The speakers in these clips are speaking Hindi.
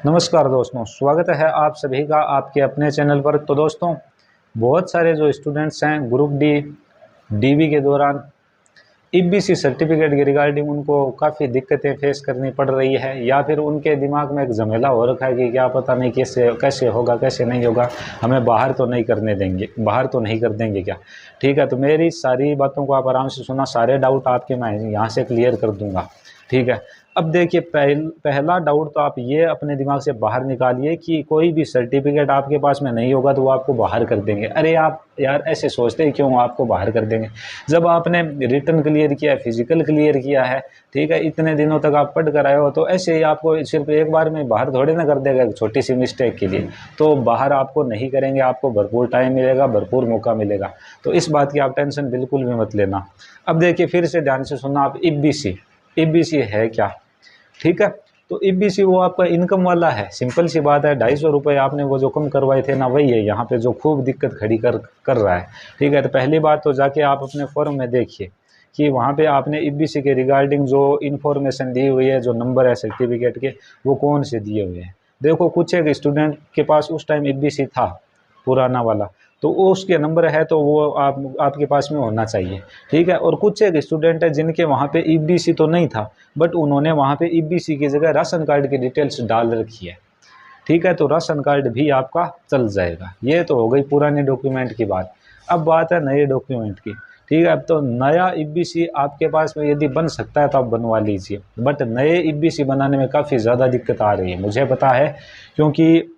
नमस्कार दोस्तों, स्वागत है आप सभी का आपके अपने चैनल पर। तो दोस्तों, बहुत सारे जो स्टूडेंट्स हैं ग्रुप डी डीवी के दौरान ईबीसी सर्टिफिकेट के रिगार्डिंग उनको काफ़ी दिक्कतें फेस करनी पड़ रही है, या फिर उनके दिमाग में एक झमेला हो रखा है कि क्या पता नहीं कैसे कैसे होगा कैसे नहीं होगा, हमें बाहर तो नहीं करने देंगे, बाहर तो नहीं कर देंगे क्या। ठीक है, तो मेरी सारी बातों को आप आराम से सुना, सारे डाउट आपके मैं यहाँ से क्लियर कर दूंगा। ठीक है, अब देखिए पहला डाउट तो आप ये अपने दिमाग से बाहर निकालिए कि कोई भी सर्टिफिकेट आपके पास में नहीं होगा तो वो आपको बाहर कर देंगे। अरे आप यार ऐसे सोचते हैं क्यों आपको बाहर कर देंगे? जब आपने रिटन क्लियर किया है, फिजिकल क्लियर किया है, ठीक है, इतने दिनों तक आप पढ़ कर आए हो, तो ऐसे ही आपको सिर्फ एक बार में बाहर थोड़ी ना कर देगा एक छोटी सी मिस्टेक के लिए। तो बाहर आपको नहीं करेंगे, आपको भरपूर टाइम मिलेगा, भरपूर मौका मिलेगा। तो इस बात की आप टेंशन बिल्कुल भी मत लेना। अब देखिए, फिर से ध्यान से सुनना आप। ईबीसी ईबीसी है क्या? ठीक है, तो ईबीसी वो आपका इनकम वाला है। सिंपल सी बात है, 250 रुपये आपने वो जो कम करवाए थे ना, वही है यहाँ पे जो खूब दिक्कत खड़ी कर कर रहा है। ठीक है, तो पहली बात तो जाके आप अपने फॉर्म में देखिए कि वहाँ पे आपने ईबीसी के रिगार्डिंग जो इन्फॉर्मेशन दी हुई है, जो नंबर है सर्टिफिकेट के, वो कौन से दिए हुए हैं। देखो, कुछ एक स्टूडेंट के पास उस टाइम ईबीसी था पुराना वाला, तो वो उसके नंबर है, तो वो आपके पास में होना चाहिए। ठीक है, और कुछ एक स्टूडेंट है जिनके वहाँ पे ईबीसी तो नहीं था, बट उन्होंने वहाँ पे ईबीसी की जगह राशन कार्ड की डिटेल्स डाल रखी है। ठीक है, तो राशन कार्ड भी आपका चल जाएगा। ये तो हो गई पुराने डॉक्यूमेंट की बात। अब बात है नए डॉक्यूमेंट की। ठीक है, अब तो नया ईबीसी आपके पास में यदि बन सकता है तो आप बनवा लीजिए, बट नए ईबीसी बनाने में काफ़ी ज़्यादा दिक्कत आ रही है, मुझे पता है। क्योंकि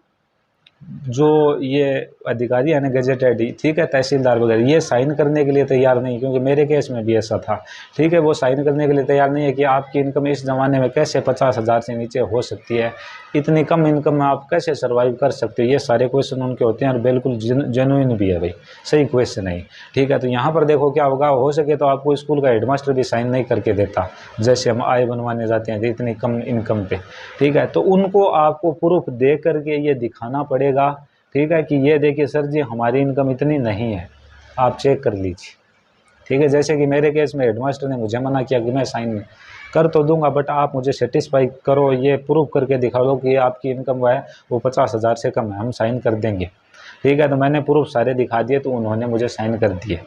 जो ये अधिकारी है ना, गजेटेड, ठीक है, तहसीलदार वगैरह, ये साइन करने के लिए तैयार नहीं, क्योंकि मेरे केस में भी ऐसा था। ठीक है, वो साइन करने के लिए तैयार नहीं है कि आपकी इनकम इस ज़माने में कैसे 50,000 से नीचे हो सकती है, इतनी कम इनकम में आप कैसे सर्वाइव कर सकते हो। ये सारे क्वेश्चन उनके होते हैं, और बिल्कुल जेन्युइन भी है भाई, सही क्वेश्चन है। ठीक है, तो यहाँ पर देखो क्या होगा, हो सके तो आपको स्कूल का हेडमास्टर भी साइन नहीं करके देता, जैसे हम आय बनवाने जाते हैं इतनी कम इनकम पे। ठीक है, तो उनको आपको प्रूफ दे करके ये दिखाना पड़ेगा। ठीक है, कि ये देखिए सर जी, हमारी इनकम इतनी नहीं है, आप चेक कर लीजिए। ठीक है, जैसे कि मेरे केस में हेडमास्टर ने मुझे मना किया कि मैं साइन कर तो दूंगा, बट आप मुझे सेटिस्फाई करो, ये प्रूफ करके दिखा लो कि आपकी इनकम है वो 50,000 से कम है, हम साइन कर देंगे। ठीक है, तो मैंने प्रूफ सारे दिखा दिए, तो उन्होंने मुझे साइन कर दिए।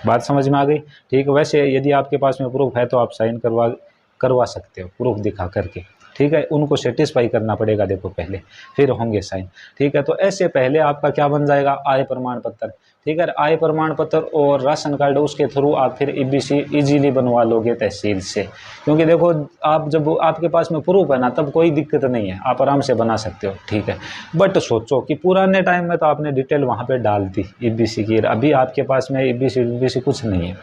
बात समझ में आ गई? ठीक है, वैसे यदि आपके पास में प्रूफ है तो आप साइन करवा करवा सकते हो प्रूफ दिखा करके। ठीक है, उनको सेटिस्फाई करना पड़ेगा देखो पहले, फिर होंगे साइन। ठीक है, तो ऐसे पहले आपका क्या बन जाएगा, आय प्रमाण पत्र। ठीक है, आय प्रमाण पत्र और राशन कार्ड, उसके थ्रू आप फिर ईबीसी इजीली बनवा लोगे तहसील से। क्योंकि देखो, आप जब आपके पास में प्रूफ है ना, तब कोई दिक्कत नहीं है, आप आराम से बना सकते हो। ठीक है, बट सोचो कि पुराने टाइम में तो आपने डिटेल वहाँ पे डाल दी ईबीसी की, अभी आपके पास में ईबीसी कुछ नहीं है,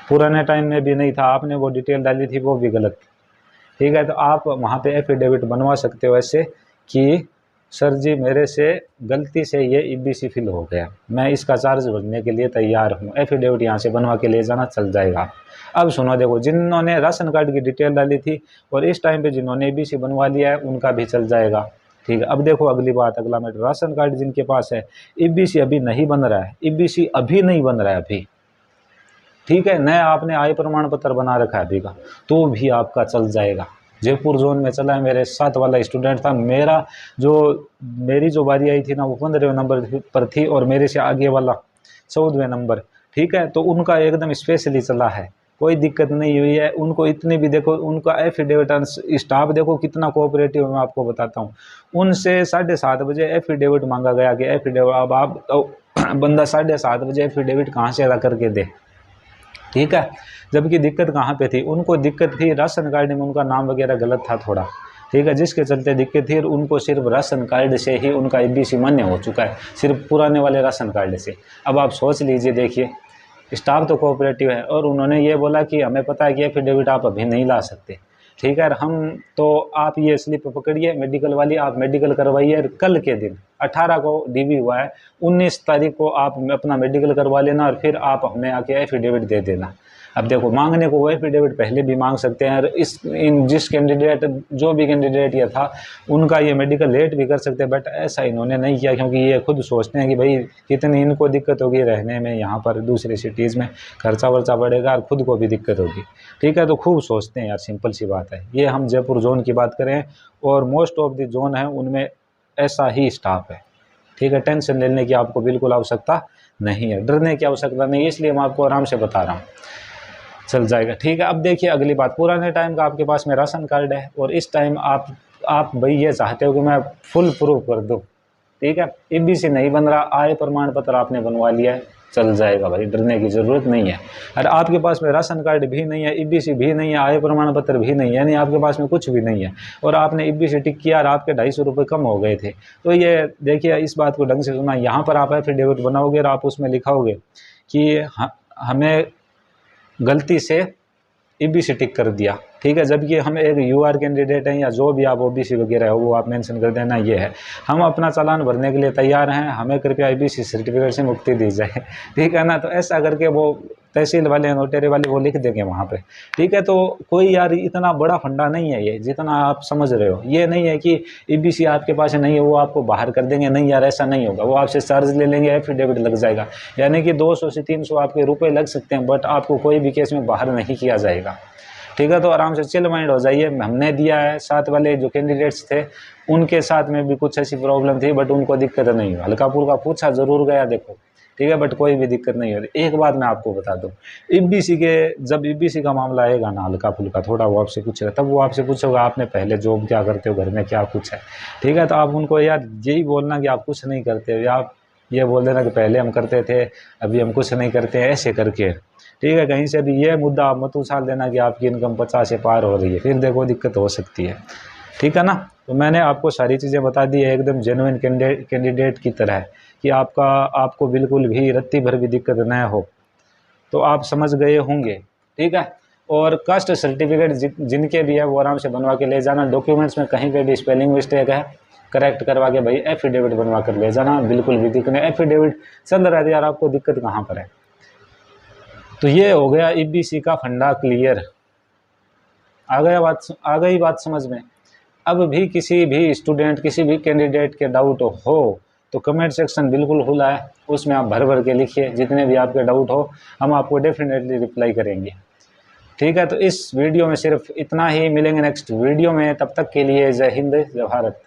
पुराने टाइम में भी नहीं था, आपने वो डिटेल डाली थी वो भी गलत। ठीक है, तो आप वहाँ पे एफिडेविट बनवा सकते हो ऐसे कि सर जी, मेरे से गलती से ये ईबीसी फिल हो गया, मैं इसका चार्ज भरने के लिए तैयार हूँ, एफिडेविट यहाँ से बनवा के ले जाना, चल जाएगा। अब सुनो, देखो, जिन्होंने राशन कार्ड की डिटेल डाली थी और इस टाइम पे जिन्होंने ईबीसी बनवा लिया है, उनका भी चल जाएगा। ठीक है, अब देखो अगली बात, अगला मैटर, राशन कार्ड जिनके पास है, ईबीसी अभी नहीं बन रहा है, ईबीसी अभी नहीं बन रहा है अभी। ठीक है, नया आपने आय प्रमाण पत्र बना रखा है अभी का, तो भी आपका चल जाएगा। जयपुर जोन में चला है, मेरे साथ वाला स्टूडेंट था, जो मेरी जो बारी आई थी ना, वो 15वें नंबर पर थी, और मेरे से आगे वाला 14वें नंबर। ठीक है, तो उनका एकदम स्पेशली चला है, कोई दिक्कत नहीं हुई है उनको। इतनी भी देखो उनका एफिडेविट, स्टाफ देखो कितना कोऑपरेटिव है, मैं आपको बताता हूँ। उनसे 7:30 बजे एफिडेविट मांगा गया कि एफिडेविट, अब आप तो बंदा 7:30 बजे एफिडेविट कहाँ से अदा करके दे। ठीक है, जबकि दिक्कत कहाँ पे थी, उनको दिक्कत थी राशन कार्ड में, उनका नाम वगैरह गलत था थोड़ा। ठीक है, जिसके चलते दिक्कत थी, और उनको सिर्फ राशन कार्ड से ही उनका ईबीसी मान्य हो चुका है, सिर्फ पुराने वाले राशन कार्ड से। अब आप सोच लीजिए, देखिए स्टाफ तो कोऑपरेटिव है, और उन्होंने ये बोला कि हमें पता है कि एफिडेविट आप अभी नहीं ला सकते। ठीक है, हम तो आप ये स्लिप पकड़िए मेडिकल वाली, आप मेडिकल करवाइए, कल के दिन 18 को डीवी हुआ है, 19 तारीख को आप अपना मेडिकल करवा लेना, और फिर आप हमें आके एफिडेविट दे देना। अब देखो, मांगने को वो एफिडेविट पहले भी मांग सकते हैं, और जिस कैंडिडेट जो भी कैंडिडेट ये था उनका ये मेडिकल लेट भी कर सकते हैं, बट ऐसा इन्होंने नहीं किया, क्योंकि ये खुद सोचते हैं कि भाई कितनी इनको दिक्कत होगी रहने में यहाँ पर दूसरी सिटीज़ में, खर्चा वर्चा बढ़ेगा और खुद को भी दिक्कत होगी। ठीक है, तो खूब सोचते हैं यार, सिंपल सी बात है। ये हम जयपुर जोन की बात करें और मोस्ट ऑफ द जोन है उनमें ऐसा ही स्टाफ है। ठीक है, टेंशन लेने की आपको बिल्कुल आवश्यकता नहीं है, डरने की आवश्यकता नहीं है, इसलिए मैं आपको आराम से बता रहा हूँ, चल जाएगा। ठीक है, अब देखिए अगली बात, पुराने टाइम का आपके पास में राशन कार्ड है और इस टाइम आप भाई ये चाहते हो कि मैं फुल प्रूफ कर दूँ। ठीक है, ईबीसी नहीं बन रहा, आय प्रमाण पत्र आपने बनवा लिया है, चल जाएगा भाई, डरने की ज़रूरत नहीं है। अरे आपके पास में राशन कार्ड भी नहीं है, ईबीसी भी नहीं है, आय प्रमाण पत्र भी नहीं है, यानी आपके पास में कुछ भी नहीं है, और आपने ईबीसी टिक किया और आपके 250 रुपये कम हो गए थे, तो ये देखिए इस बात को ढंग से सुना। यहाँ पर आप एफिडेविट बनाओगे और आप उसमें लिखाओगे कि हमें गलती से ईबीसी टिक कर दिया। ठीक है, जबकि हम एक यूआर कैंडिडेट हैं या जो भी आप ओबीसी वगैरह हो वो आप मेंशन कर देना, ये है हम अपना चालान भरने के लिए तैयार हैं, हमें कृपया ईबीसी सर्टिफिकेट से मुक्ति दी जाए। ठीक है ना, तो ऐसा करके वो तहसील वाले नोटरी वाले वो लिख देंगे वहाँ पे। ठीक है, तो कोई यार इतना बड़ा फंडा नहीं है ये जितना आप समझ रहे हो। ये नहीं है कि ईबीसी आपके पास नहीं है वो आपको बाहर कर देंगे, नहीं यार ऐसा नहीं होगा, वो आपसे चार्ज ले लेंगे, एफिडेविट लग जाएगा, यानी कि 200 से 300 आपके रुपए लग सकते हैं, बट आपको कोई भी केस में बाहर नहीं किया जाएगा। ठीक है, तो आराम से चिल माइंड हो जाइए। हमने दिया है, साथ वाले जो कैंडिडेट्स थे उनके साथ में भी कुछ ऐसी प्रॉब्लम थी, बट उनको दिक्कत नहीं हुई, हल्का फुल्का पूछा जरूर गया देखो। ठीक है, बट कोई भी दिक्कत नहीं हो रही। एक बात मैं आपको बता दूं, जब ईबीसी का मामला आएगा ना, हल्का फुल्का थोड़ा वो आपसे पूछेगा, तब वो आपसे पूछेगा आपने पहले जॉब क्या करते हो, घर में क्या कुछ है। ठीक है, तो आप उनको यार यही बोलना कि आप कुछ नहीं करते हो, या आप ये बोल देना कि पहले हम करते थे अभी हम कुछ नहीं करते हैं, ऐसे करके। ठीक है, कहीं से भी ये मुद्दा आप मत उछाल देना कि आपकी इनकम 50 से पार हो रही है, फिर देखो दिक्कत हो सकती है। ठीक है ना, तो मैंने आपको सारी चीज़ें बता दी है एकदम जेन्युइन कैंडिडेट की तरह, कि आपको बिल्कुल भी रत्ती भर भी दिक्कत न हो, तो आप समझ गए होंगे। ठीक है, और कास्ट सर्टिफिकेट जिनके भी है वो आराम से बनवा के ले जाना। डॉक्यूमेंट्स में कहीं पे भी स्पेलिंग मिस्टेक है करेक्ट करवा के भाई एफिडेविट बनवा कर ले जाना, बिल्कुल भी दिक्कत नहीं। एफिडेविट चल रहा है यार, आपको दिक्कत कहाँ पर है। तो ये हो गया ईबीसी का फंडा क्लियर, आ गई बात समझ में। अब भी किसी भी स्टूडेंट किसी भी कैंडिडेट के डाउट हो तो कमेंट सेक्शन बिल्कुल खुला है, उसमें आप भर भर के लिखिए, जितने भी आपके डाउट हो हम आपको डेफिनेटली रिप्लाई करेंगे। ठीक है, तो इस वीडियो में सिर्फ इतना ही, मिलेंगे नेक्स्ट वीडियो में, तब तक के लिए जय हिंद जय भारत।